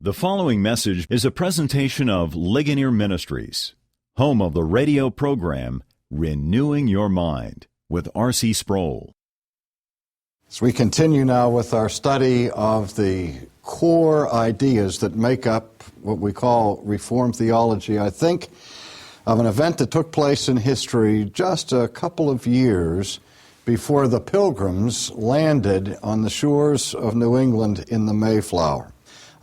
The following message is a presentation of Ligonier Ministries, home of the radio program Renewing Your Mind with R.C. Sproul. As we continue now with our study of the core ideas that make up what we call Reformed theology, I think of an event that took place in history just a couple of years before the Pilgrims landed on the shores of New England in the Mayflower.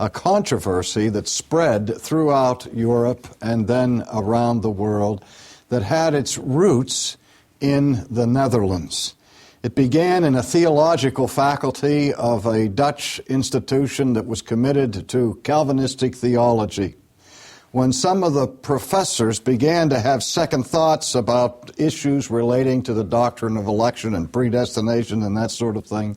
A controversy that spread throughout Europe and then around the world that had its roots in the Netherlands. It began in a theological faculty of a Dutch institution that was committed to Calvinistic theology. When some of the professors began to have second thoughts about issues relating to the doctrine of election and predestination and that sort of thing,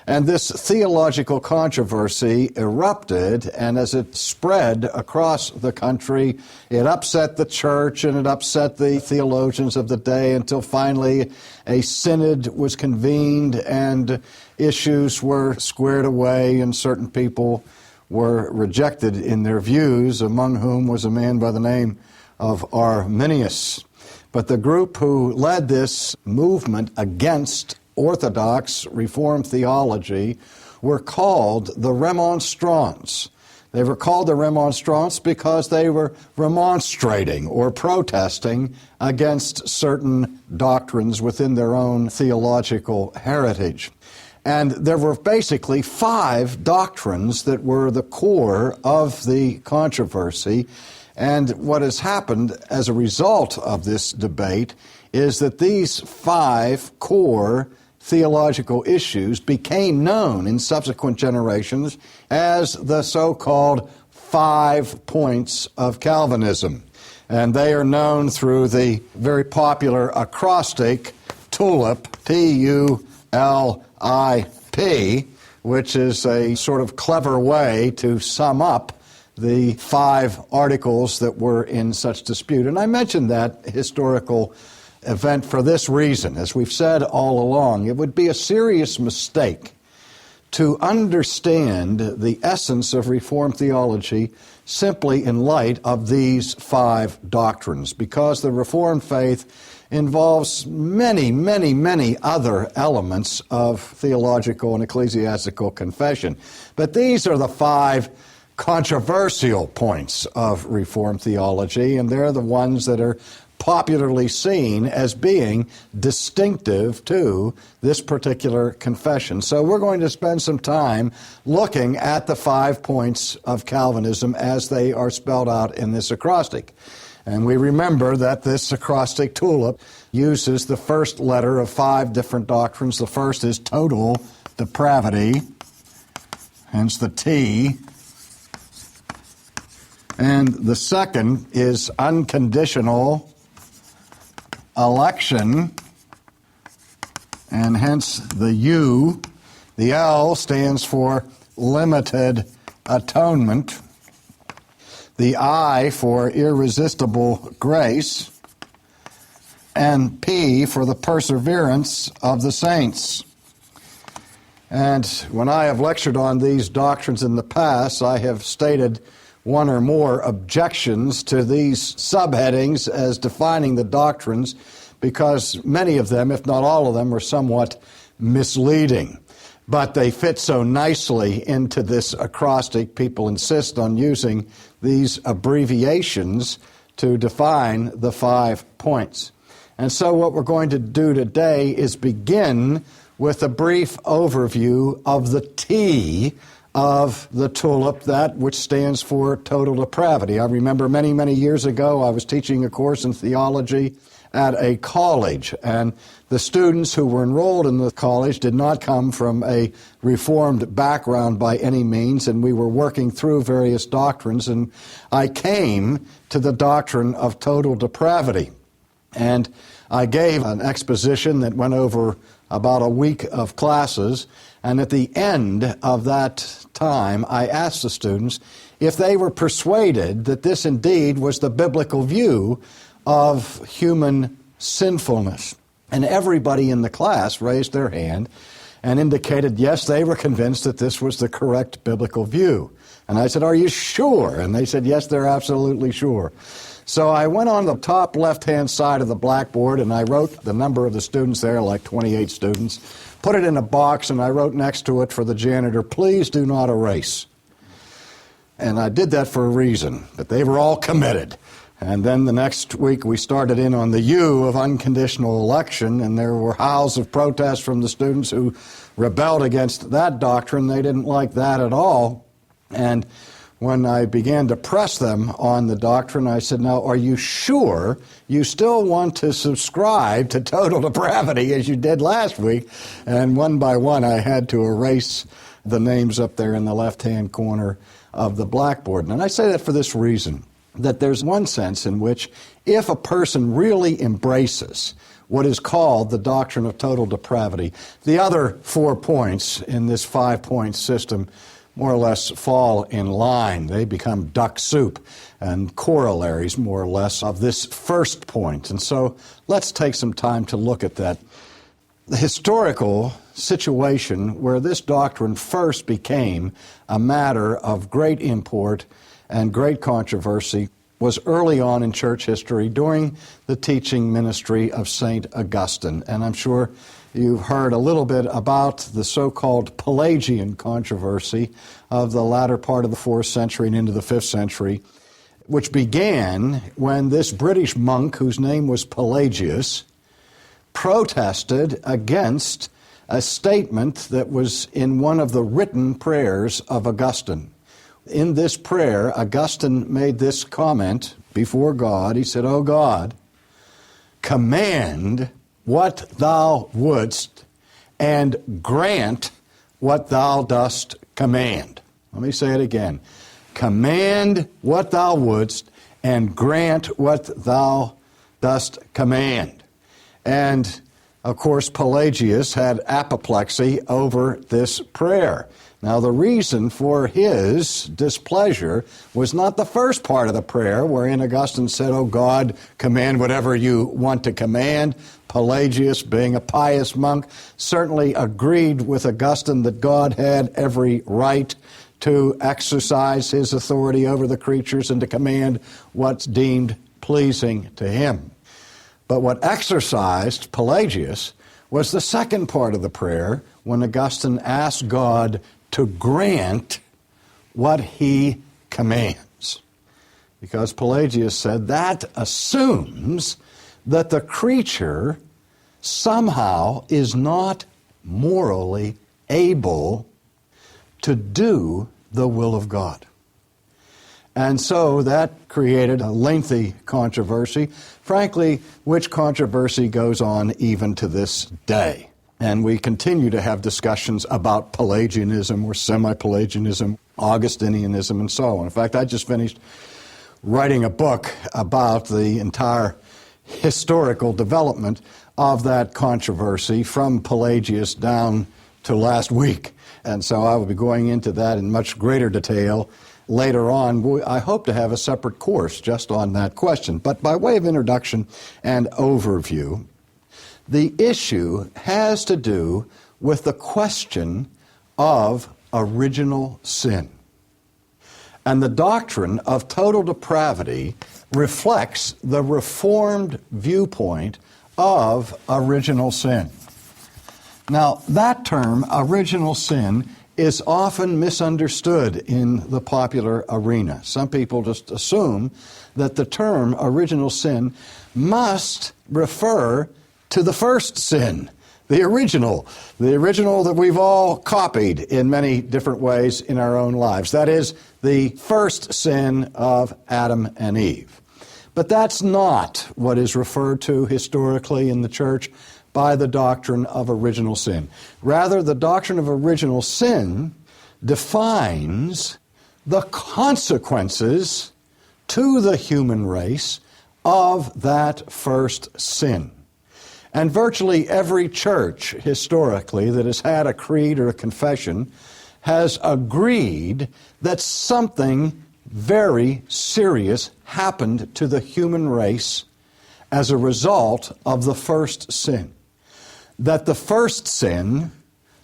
and this theological controversy erupted, and as it spread across the country, it upset the church and it upset the theologians of the day until finally a synod was convened and issues were squared away and certain people were rejected in their views, among whom was a man by the name of Arminius. But the group who led this movement against Orthodox Reformed theology were called the Remonstrants. They were called the Remonstrants because they were remonstrating or protesting against certain doctrines within their own theological heritage. And there were basically 5 doctrines that were the core of the controversy. And what has happened as a result of this debate is that these 5 core theological issues became known in subsequent generations as the so-called 5 points of Calvinism. And they are known through the very popular acrostic TULIP, T-U-L-I-P, which is a sort of clever way to sum up the 5 articles that were in such dispute. And I mentioned that historical event for this reason. As we've said all along, it would be a serious mistake to understand the essence of Reformed theology simply in light of these 5 doctrines, because the Reformed faith involves many other elements of theological and ecclesiastical confession. But these are the 5 controversial points of Reformed theology, and they're the ones that are popularly seen as being distinctive to this particular confession. So we're going to spend some time looking at the 5 points of Calvinism as they are spelled out in this acrostic. And we remember that this acrostic TULIP uses the first letter of 5 different doctrines. The first is total depravity, hence the T. And the second is unconditional election, and hence the U. The L stands for limited atonement. The I for irresistible grace. And P for the perseverance of the saints. And when I have lectured on these doctrines in the past, I have stated one or more objections to these subheadings as defining the doctrines, because many of them, if not all of them, are somewhat misleading. But they fit so nicely into this acrostic, people insist on using these abbreviations to define the 5 points. And so what we're going to do today is begin with a brief overview of the T of the TULIP, that which stands for total depravity. I remember many years ago I was teaching a course in theology at a college, and the students who were enrolled in the college did not come from a Reformed background by any means, and we were working through various doctrines, and I came to the doctrine of total depravity. And I gave an exposition that went over about a week of classes, and at the end of that time, I asked the students if they were persuaded that this indeed was the biblical view of human sinfulness. And everybody in the class raised their hand and indicated, yes, they were convinced that this was the correct biblical view. And I said, "Are you sure?" And they said, "Yes, they're absolutely sure." So I went on the top left-hand side of the blackboard and I wrote the number of the students there, like 28 students, put it in a box, and I wrote next to it for the janitor, "Please do not erase." And I did that for a reason, that they were all committed. And then the next week we started in on the U of unconditional election, and there were howls of protest from the students who rebelled against that doctrine. They didn't like that at all. And when I began to press them on the doctrine, I said, "Now, are you sure you still want to subscribe to total depravity as you did last week?" And one by one, I had to erase the names up there in the left-hand corner of the blackboard. And I say that for this reason, that there's one sense in which if a person really embraces what is called the doctrine of total depravity, the other 4 points in this 5-point system more or less fall in line. They become duck soup and corollaries, more or less, of this first point. And so let's take some time to look at that. The historical situation where this doctrine first became a matter of great import and great controversy was early on in church history during the teaching ministry of St. Augustine. And I'm sure you've heard a little bit about the so-called Pelagian controversy of the latter part of the 4th century and into the 5th century, which began when this British monk, whose name was Pelagius, protested against a statement that was in one of the written prayers of Augustine. In this prayer, Augustine made this comment before God. He said, "O God, command what thou wouldst, and grant what thou dost command." Let me say it again. Command what thou wouldst, and grant what thou dost command. And, of course, Pelagius had apoplexy over this prayer. Now, the reason for his displeasure was not the first part of the prayer, wherein Augustine said, "Oh God, command whatever you want to command." Pelagius, being a pious monk, certainly agreed with Augustine that God had every right to exercise his authority over the creatures and to command what's deemed pleasing to him. But what exercised Pelagius was the second part of the prayer, when Augustine asked God to grant what he commands. Because Pelagius said that assumes that the creature somehow is not morally able to do the will of God. And so that created a lengthy controversy, frankly, which controversy goes on even to this day. And we continue to have discussions about Pelagianism or semi-Pelagianism, Augustinianism, and so on. In fact, I just finished writing a book about the entire historical development of that controversy from Pelagius down to last week. And so I will be going into that in much greater detail later on. I hope to have a separate course just on that question. But by way of introduction and overview, the issue has to do with the question of original sin. And the doctrine of total depravity reflects the Reformed viewpoint of original sin. Now, that term, original sin, is often misunderstood in the popular arena. Some people just assume that the term original sin must refer to the first sin, the original that we've all copied in many different ways in our own lives. That is, the first sin of Adam and Eve. But that's not what is referred to historically in the church by the doctrine of original sin. Rather, the doctrine of original sin defines the consequences to the human race of that first sin. And virtually every church historically that has had a creed or a confession has agreed that something very serious happened to the human race as a result of the first sin. That the first sin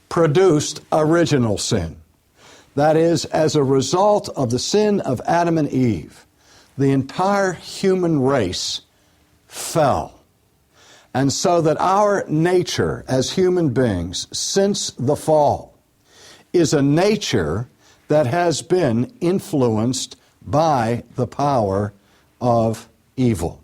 produced original sin. That is, as a result of the sin of Adam and Eve, the entire human race fell. And so that our nature as human beings since the fall is a nature that has been influenced by the power of evil.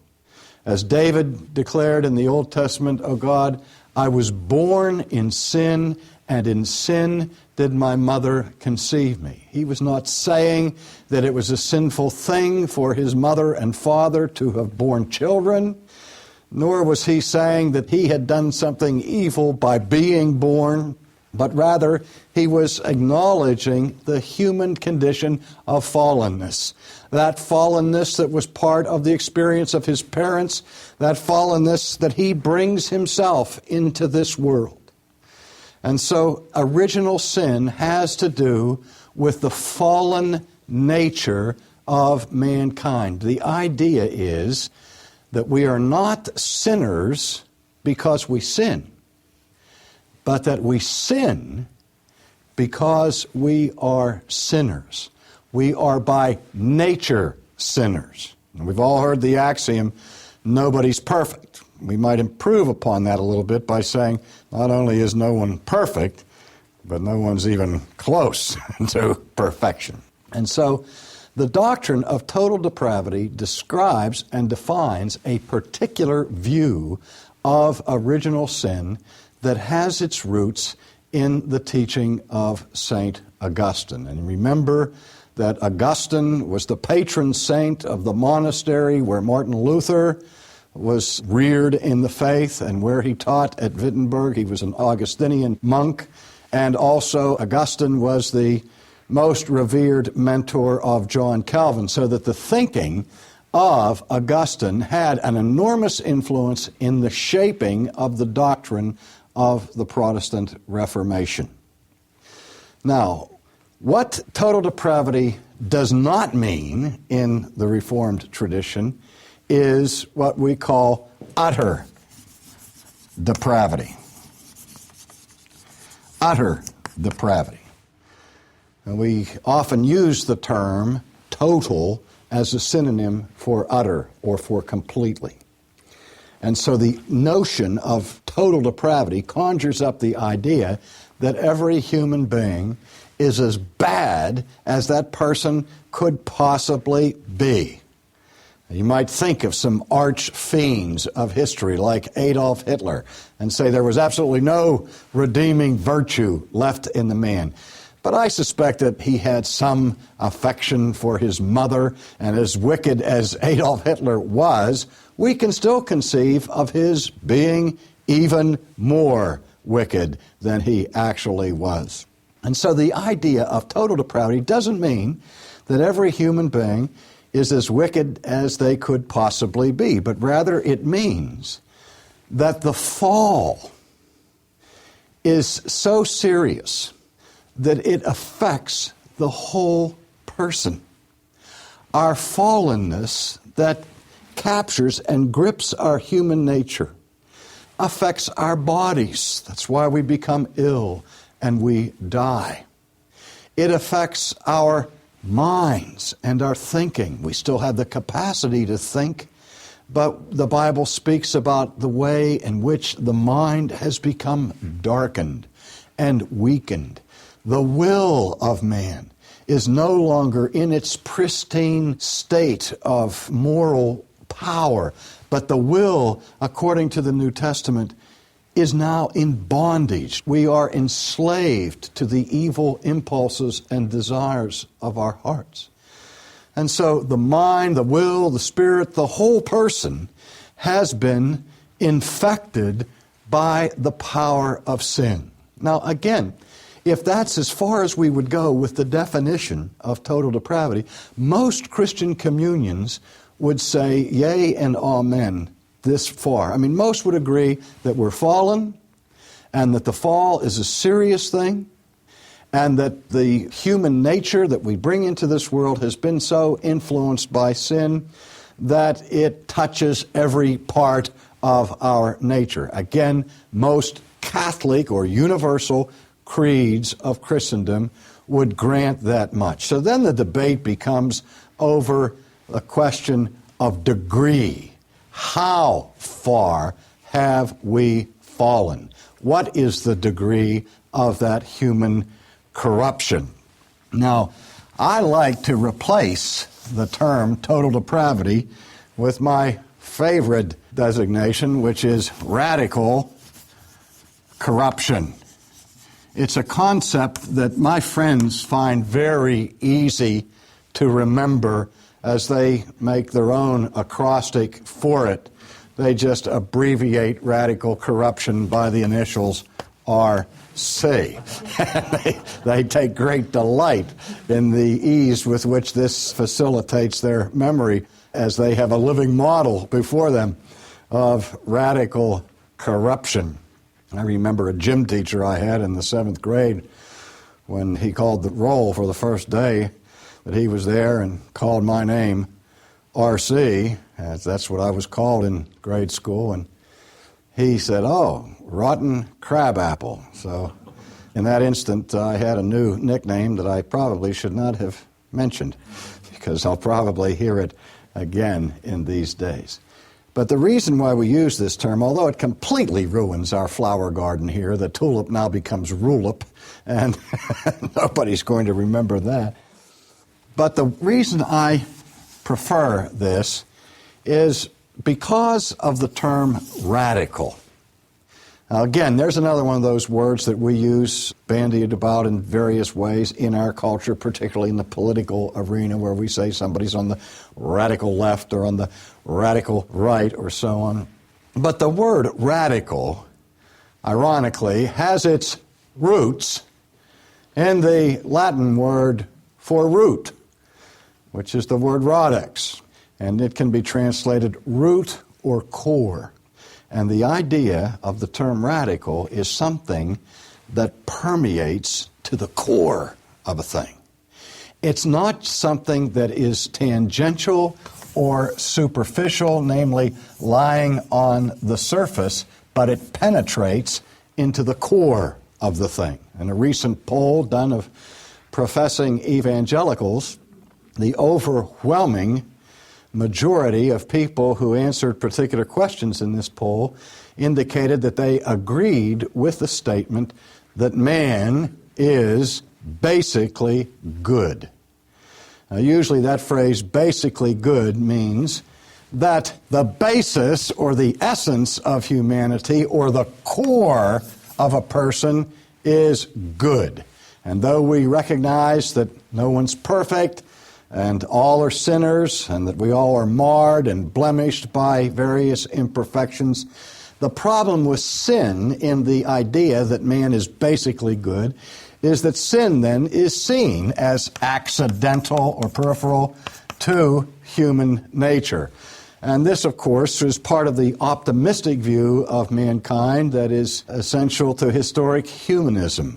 As David declared in the Old Testament, "O God, I was born in sin, and in sin did my mother conceive me." He was not saying that it was a sinful thing for his mother and father to have borne children, nor was he saying that he had done something evil by being born, but rather he was acknowledging the human condition of fallenness. That fallenness that was part of the experience of his parents, that fallenness that he brings himself into this world. And so original sin has to do with the fallen nature of mankind. The idea is that we are not sinners because we sin, but that we sin because we are sinners. We are by nature sinners. And we've all heard the axiom, nobody's perfect. We might improve upon that a little bit by saying not only is no one perfect, but no one's even close to perfection. And so the doctrine of total depravity describes and defines a particular view of original sin that has its roots in the teaching of St. Augustine. And remember that Augustine was the patron saint of the monastery where Martin Luther was reared in the faith and where he taught at Wittenberg. He was an Augustinian monk. And also Augustine was the most revered mentor of John Calvin, so that the thinking of Augustine had an enormous influence in the shaping of the doctrine of the Protestant Reformation. Now, what total depravity does not mean in the Reformed tradition is what we call utter depravity. Utter depravity. And we often use the term total as a synonym for utter or for completely. And so the notion of total depravity conjures up the idea that every human being is as bad as that person could possibly be. You might think of some arch fiends of history like Adolf Hitler and say there was absolutely no redeeming virtue left in the man. But I suspect that he had some affection for his mother, and as wicked as Adolf Hitler was, we can still conceive of his being even more wicked than he actually was. And so the idea of total depravity doesn't mean that every human being is as wicked as they could possibly be, but rather it means that the fall is so serious that it affects the whole person. Our fallenness that captures and grips our human nature affects our bodies. That's why we become ill and we die. It affects our minds and our thinking. We still have the capacity to think, but the Bible speaks about the way in which the mind has become darkened and weakened. The will of man is no longer in its pristine state of moral power, but the will, according to the New Testament, is now in bondage. We are enslaved to the evil impulses and desires of our hearts. And so the mind, the will, the spirit, the whole person has been infected by the power of sin. Now, again, if that's as far as we would go with the definition of total depravity, most Christian communions would say, yea and amen, this far. I mean, most would agree that we're fallen and that the fall is a serious thing and that the human nature that we bring into this world has been so influenced by sin that it touches every part of our nature. Again, most Catholic or universal creeds of Christendom would grant that much. So then the debate becomes over a question of degree. How far have we fallen? What is the degree of that human corruption? Now, I like to replace the term total depravity with my favorite designation, which is radical corruption. It's a concept that my friends find very easy to remember as they make their own acrostic for it. They just abbreviate radical corruption by the initials RC. They take great delight in the ease with which this facilitates their memory as they have a living model before them of radical corruption. I remember a gym teacher I had in the 7th grade when he called the roll for the first day that he was there and called my name RC, as that's what I was called in grade school, and he said, "Oh, rotten crabapple." So in that instant, I had a new nickname that I probably should not have mentioned, because I'll probably hear it again in these days. But the reason why we use this term, although it completely ruins our flower garden here, the tulip now becomes rulip, and nobody's going to remember that. But the reason I prefer this is because of the term radical. Now again, there's another one of those words that we use bandied about in various ways in our culture, particularly in the political arena, where we say somebody's on the radical left or on the radical right or so on. But the word radical, ironically, has its roots in the Latin word for root, which is the word radix, and it can be translated root or core. And the idea of the term radical is something that permeates to the core of a thing. It's not something that is tangential or superficial, namely lying on the surface, but it penetrates into the core of the thing. In a recent poll done of professing evangelicals, the overwhelming majority of people who answered particular questions in this poll indicated that they agreed with the statement that man is basically good. Now, usually that phrase, basically good, means that the basis or the essence of humanity or the core of a person is good. And though we recognize that no one's perfect, and all are sinners, and that we all are marred and blemished by various imperfections, the problem with sin in the idea that man is basically good is that sin then is seen as accidental or peripheral to human nature. And this, of course, is part of the optimistic view of mankind that is essential to historic humanism.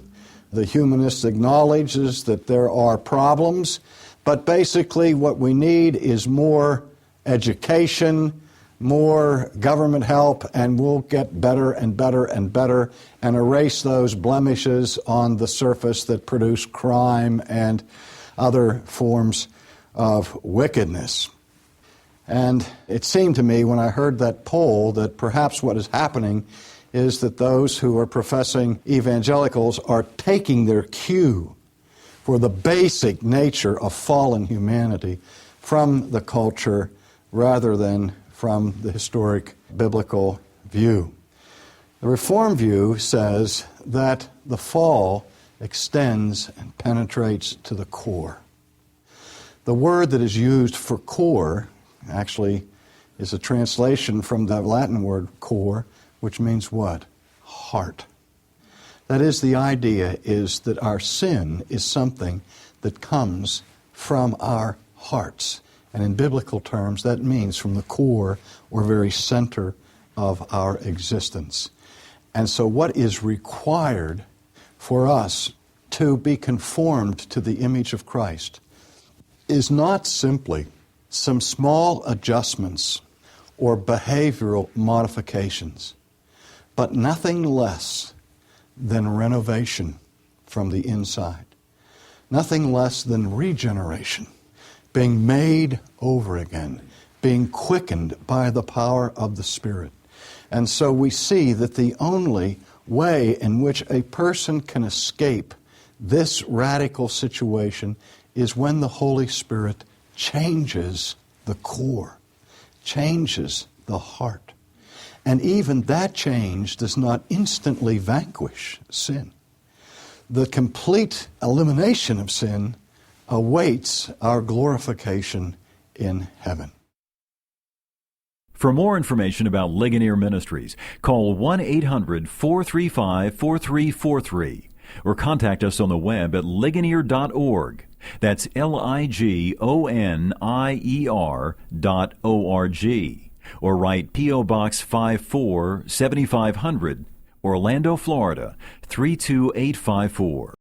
The humanist acknowledges that there are problems, but basically what we need is more education, more government help, and we'll get better and better and better and erase those blemishes on the surface that produce crime and other forms of wickedness. And it seemed to me when I heard that poll that perhaps what is happening is that those who are professing evangelicals are taking their cue for the basic nature of fallen humanity from the culture rather than from the historic biblical view. The Reformed view says that the fall extends and penetrates to the core. The word that is used for core actually is a translation from the Latin word core, which means what? Heart. That is, the idea is that our sin is something that comes from our hearts. And in biblical terms, that means from the core or very center of our existence. And so what is required for us to be conformed to the image of Christ is not simply some small adjustments or behavioral modifications, but nothing less than renovation from the inside. nothing less than regeneration, being made over again, being quickened by the power of the Spirit. And so we see that the only way in which a person can escape this radical situation is when the Holy Spirit changes the core, changes the heart. And even that change does not instantly vanquish sin. The complete elimination of sin awaits our glorification in heaven. For more information about Ligonier Ministries, call 1-800-435-4343 or contact us on the web at ligonier.org. That's ligonier.org. Or write P.O. Box 54, 7500, Orlando, Florida, 32854.